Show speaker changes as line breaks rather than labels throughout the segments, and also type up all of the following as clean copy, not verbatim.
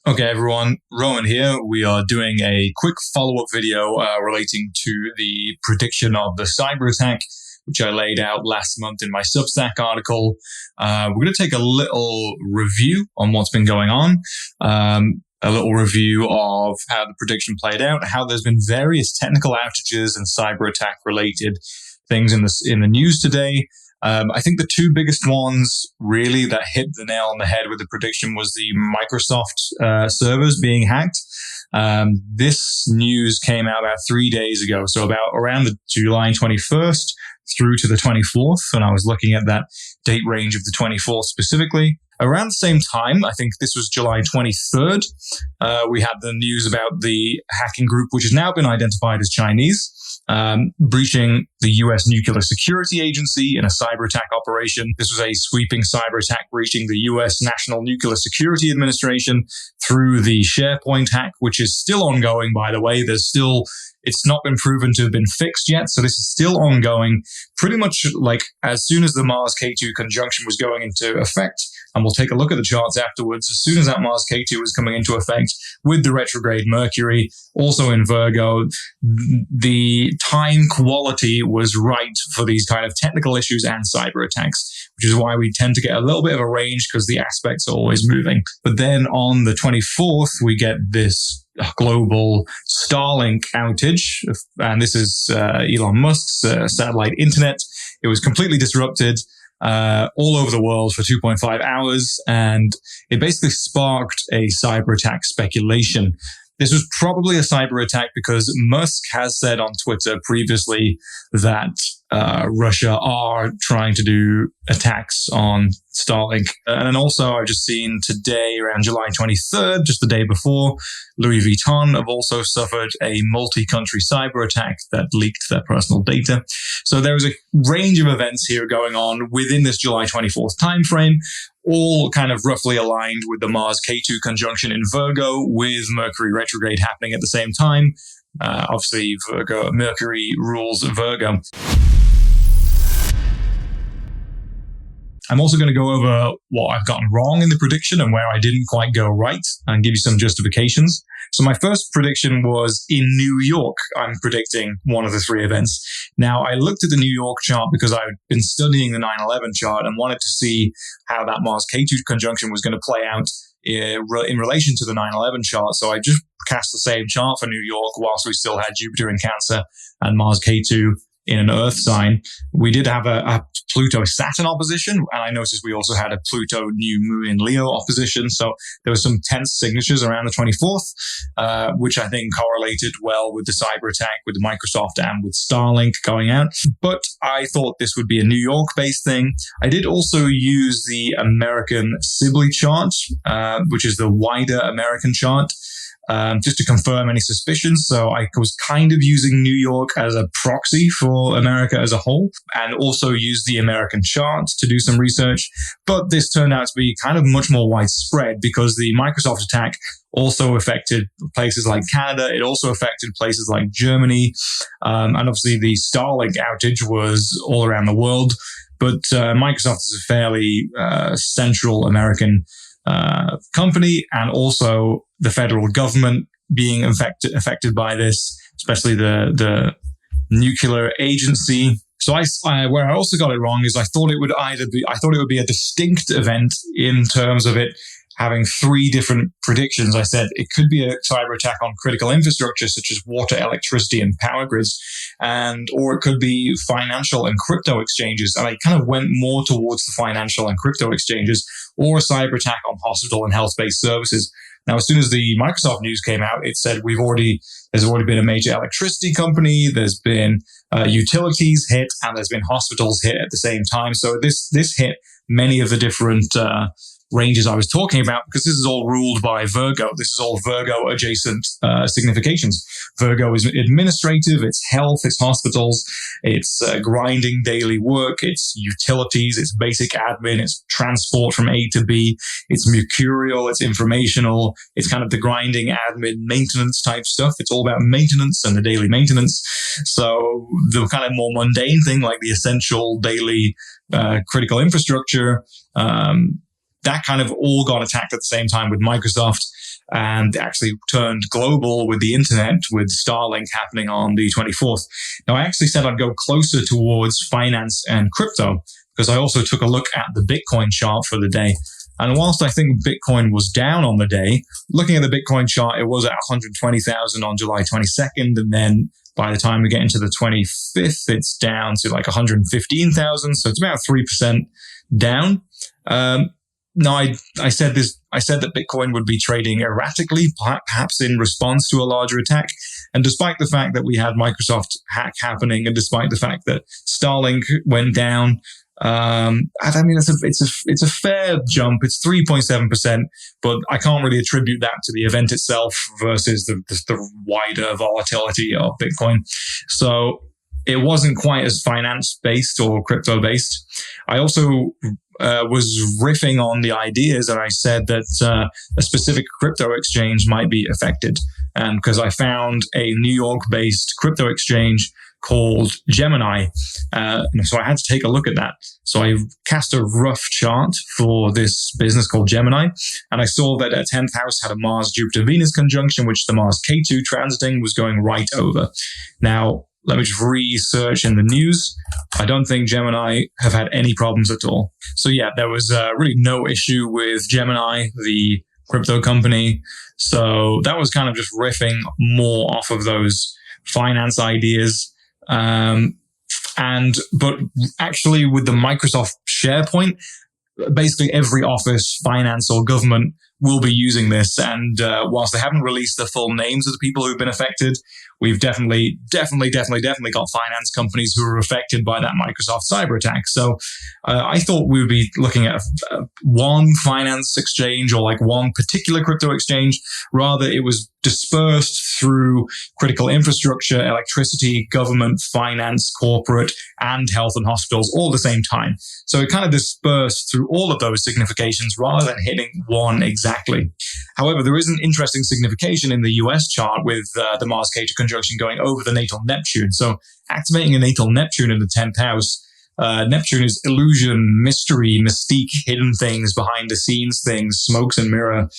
Okay, everyone, Rowan here. We are doing a quick follow-up video relating to the prediction of the cyber attack, which I laid out last month in my Substack article. We're going to take a little review on what's been going on, a little review of how the prediction played out, how there's been various technical outages and cyber attack related things in the news today. I think the two biggest ones really that hit the nail on the head with the prediction was the Microsoft servers being hacked. This news came out about 3 days ago, so around the July 21st through to the 24th, and I was looking at that date range of the 24th specifically. Around the same time, I think this was July 23rd, we had the news about the hacking group, which has now been identified as Chinese, breaching the U.S. Nuclear Security Agency in a cyber attack operation. This was a sweeping cyber attack breaching the U.S. National Nuclear Security Administration through the SharePoint hack, which is still ongoing, by the way. It's not been proven to have been fixed yet, so this is still ongoing. Pretty much like as soon as the Mars K2 conjunction was going into effect, and we'll take a look at the charts afterwards, as soon as that Mars K2 was coming into effect with the retrograde Mercury, also in Virgo, the time quality was right for these kind of technical issues and cyber attacks, which is why we tend to get a little bit of a range because the aspects are always moving. But then on the 24th, we get this global Starlink outage, and this is Elon Musk's satellite internet. It was completely disrupted all over the world for 2.5 hours, and it basically sparked a cyber attack speculation. This was probably a cyber attack because Musk has said on Twitter previously that Russia are trying to do attacks on Starlink. And then also I've just seen today around July 23rd, just the day before, Louis Vuitton have also suffered a multi-country cyber attack that leaked their personal data. So there was a range of events here going on within this July 24th timeframe, all kind of roughly aligned with the Mars K2 conjunction in Virgo with Mercury retrograde happening at the same time. Obviously, Mercury rules Virgo. I'm also going to go over what I've gotten wrong in the prediction and where I didn't quite go right and give you some justifications. So my first prediction was in New York. I'm predicting one of the three events. Now, I looked at the New York chart because I've been studying the 9/11 chart and wanted to see how that Mars K2 conjunction was going to play out in relation to the 9/11 chart. So I just cast the same chart for New York whilst we still had Jupiter in Cancer and Mars K2 in an Earth sign. We did have a Pluto-Saturn opposition, and I noticed we also had a Pluto-New Moon in Leo opposition. So there were some tense signatures around the 24th, which I think correlated well with the cyber attack with Microsoft and with Starlink going out. But I thought this would be a New York-based thing. I did also use the American Sibley chart, which is the wider American chart, just to confirm any suspicions. So I was kind of using New York as a proxy for America as a whole, and also used the American chart to do some research. But this turned out to be kind of much more widespread because the Microsoft attack also affected places like Canada. It also affected places like Germany. And obviously the Starlink outage was all around the world. But Microsoft is a fairly central American company, and also the federal government being affected by this, especially the nuclear agency. So where I also got it wrong is I thought it would be a distinct event in terms of it having three different predictions. I said it could be a cyber attack on critical infrastructure such as water, electricity, and power grids, or it could be financial and crypto exchanges. And I kind of went more towards the financial and crypto exchanges, or a cyber attack on hospital and health-based services. Now, as soon as the Microsoft news came out, it said there's already been a major electricity company, there's been utilities hit, and there's been hospitals hit at the same time. So this hit many of the different ranges I was talking about, because this is all ruled by Virgo. This is all Virgo adjacent significations. Virgo is administrative, it's health, it's hospitals, it's grinding daily work, it's utilities, it's basic admin, it's transport from A to B, it's mercurial, it's informational, it's kind of the grinding admin maintenance type stuff. It's all about maintenance and the daily maintenance. So the kind of more mundane thing like the essential daily critical infrastructure, that kind of all got attacked at the same time with Microsoft. and actually turned global with the internet, with Starlink happening on the 24th. Now, I actually said I'd go closer towards finance and crypto because I also took a look at the Bitcoin chart for the day. And whilst I think Bitcoin was down on the day, looking at the Bitcoin chart, it was at 120,000 on July 22nd. And then by the time we get into the 25th, it's down to like 115,000. So it's about 3% down. No, I said that Bitcoin would be trading erratically, perhaps in response to a larger attack. And despite the fact that we had Microsoft hack happening, and despite the fact that Starlink went down, I mean, it's a fair jump. It's 3.7%, but I can't really attribute that to the event itself versus the wider volatility of Bitcoin. So it wasn't quite as finance-based or crypto-based. I also was riffing on the ideas, and I said that a specific crypto exchange might be affected. And because I found a New York-based crypto exchange called Gemini. So I had to take a look at that. So I cast a rough chart for this business called Gemini, and I saw that a 10th house had a Mars-Jupiter-Venus conjunction, which the Mars K2 transiting was going right over. Now, let me just research in the news. I don't think Gemini have had any problems at all. So yeah, there was really no issue with Gemini, the crypto company. So that was kind of just riffing more off of those finance ideas. But actually with the Microsoft SharePoint, basically every office, finance or government will be using this. And whilst they haven't released the full names of the people who've been affected, we've definitely got finance companies who are affected by that Microsoft cyber attack. So I thought we would be looking at one finance exchange or like one particular crypto exchange. Rather, it was dispersed through critical infrastructure, electricity, government, finance, corporate, and health and hospitals all at the same time. So it kind of dispersed through all of those significations rather than hitting one exactly. However, there is an interesting signification in the US chart with the Mars K2 conjunction going over the natal Neptune. So activating a natal Neptune in the 10th house, Neptune is illusion, mystery, mystique, hidden things, behind the scenes things, smokes and mirror,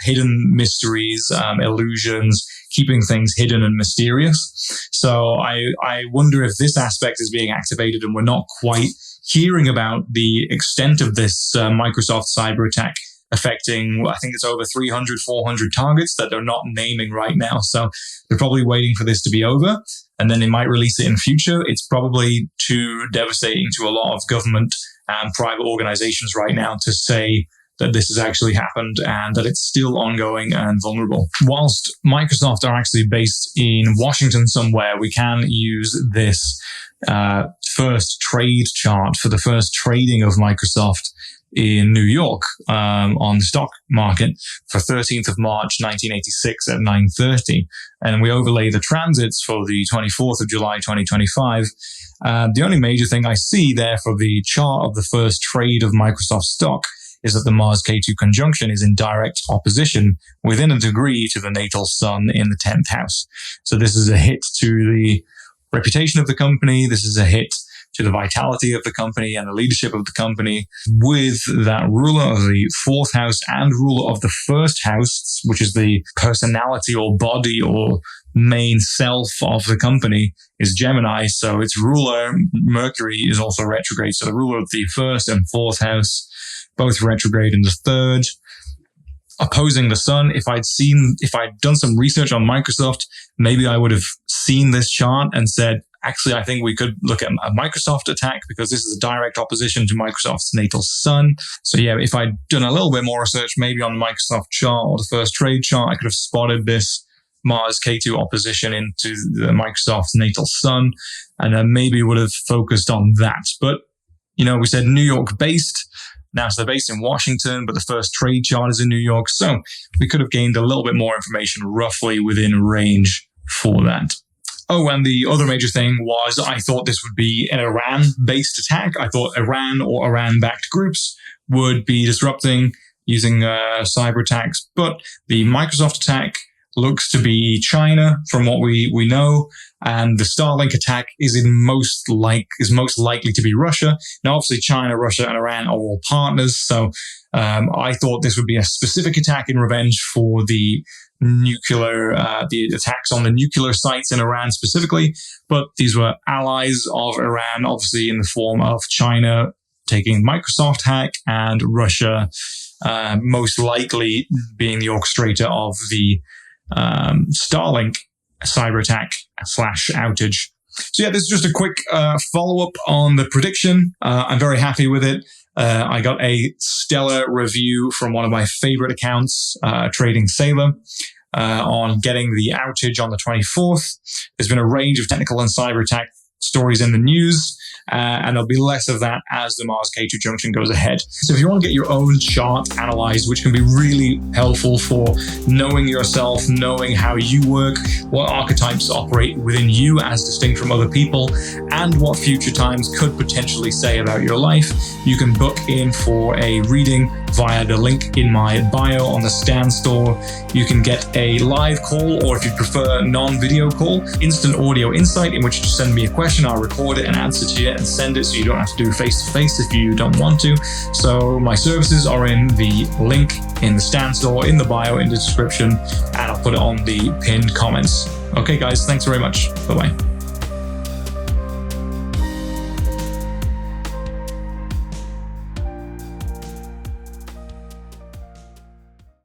hidden mysteries, illusions, keeping things hidden and mysterious. So I wonder if this aspect is being activated and we're not quite hearing about the extent of this Microsoft cyber attack affecting, I think it's over 300, 400 targets that they're not naming right now. So they're probably waiting for this to be over, and then they might release it in future. It's probably too devastating to a lot of government and private organizations right now to say that this has actually happened and that it's still ongoing and vulnerable. Whilst Microsoft are actually based in Washington somewhere, we can use this first trade chart for the first trading of Microsoft in New York on the stock market for 13th of March 1986 at 9:30. And we overlay the transits for the 24th of July 2025. The only major thing I see there for the chart of the first trade of Microsoft stock is that the Mars K2 conjunction is in direct opposition within a degree to the natal sun in the 10th house. So this is a hit to the reputation of the company. This is a hit to the vitality of the company and the leadership of the company, with that ruler of the 4th house and ruler of the 1st house, which is the personality or body or main self of the company, is Gemini. So its ruler, Mercury, is also retrograde. So the ruler of the 1st and 4th house, both retrograde in the 3rd, opposing the sun. If I'd done some research on Microsoft, maybe I would have seen this chart and said, actually, I think we could look at a Microsoft attack because this is a direct opposition to Microsoft's natal sun. So yeah, if I'd done a little bit more research, maybe on the Microsoft chart or the first trade chart, I could have spotted this Mars K2 opposition into the Microsoft's natal sun, and then maybe would have focused on that. But, we said New York based. Now, so they're based in Washington, but the first trade chart is in New York. So we could have gained a little bit more information roughly within range for that. Oh, and the other major thing was I thought this would be an Iran-based attack. I thought Iran or Iran-backed groups would be disrupting using cyber attacks. But the Microsoft attack looks to be China from what we know. And the Starlink attack is most likely to be Russia. Now, obviously, China, Russia, and Iran are all partners. So I thought this would be a specific attack in revenge for the attacks on the nuclear sites in Iran specifically. But these were allies of Iran, obviously in the form of China taking Microsoft hack and Russia most likely being the orchestrator of the Starlink cyber attack / outage. So yeah, this is just a quick follow-up on the prediction. I'm very happy with it. I got a stellar review from one of my favorite accounts, Trading Sailor, on getting the outage on the 24th. There's been a range of technical and cyber attack stories in the news, and there'll be less of that as the Mars K2 junction goes ahead. So if you want to get your own chart analyzed, which can be really helpful for knowing yourself, knowing how you work, what archetypes operate within you as distinct from other people, and what future times could potentially say about your life, you can book in for a reading via the link in my bio on the Stan store. You can get a live call, or if you prefer non-video call, instant audio insight in which you send me a question, I'll record it and answer to you and send it, so you don't have to do face-to-face if you don't want to. So my services are in the link in the Stan store, in the bio, in the description, and I'll put it on the pinned comments. Okay guys, thanks very much. Bye-bye.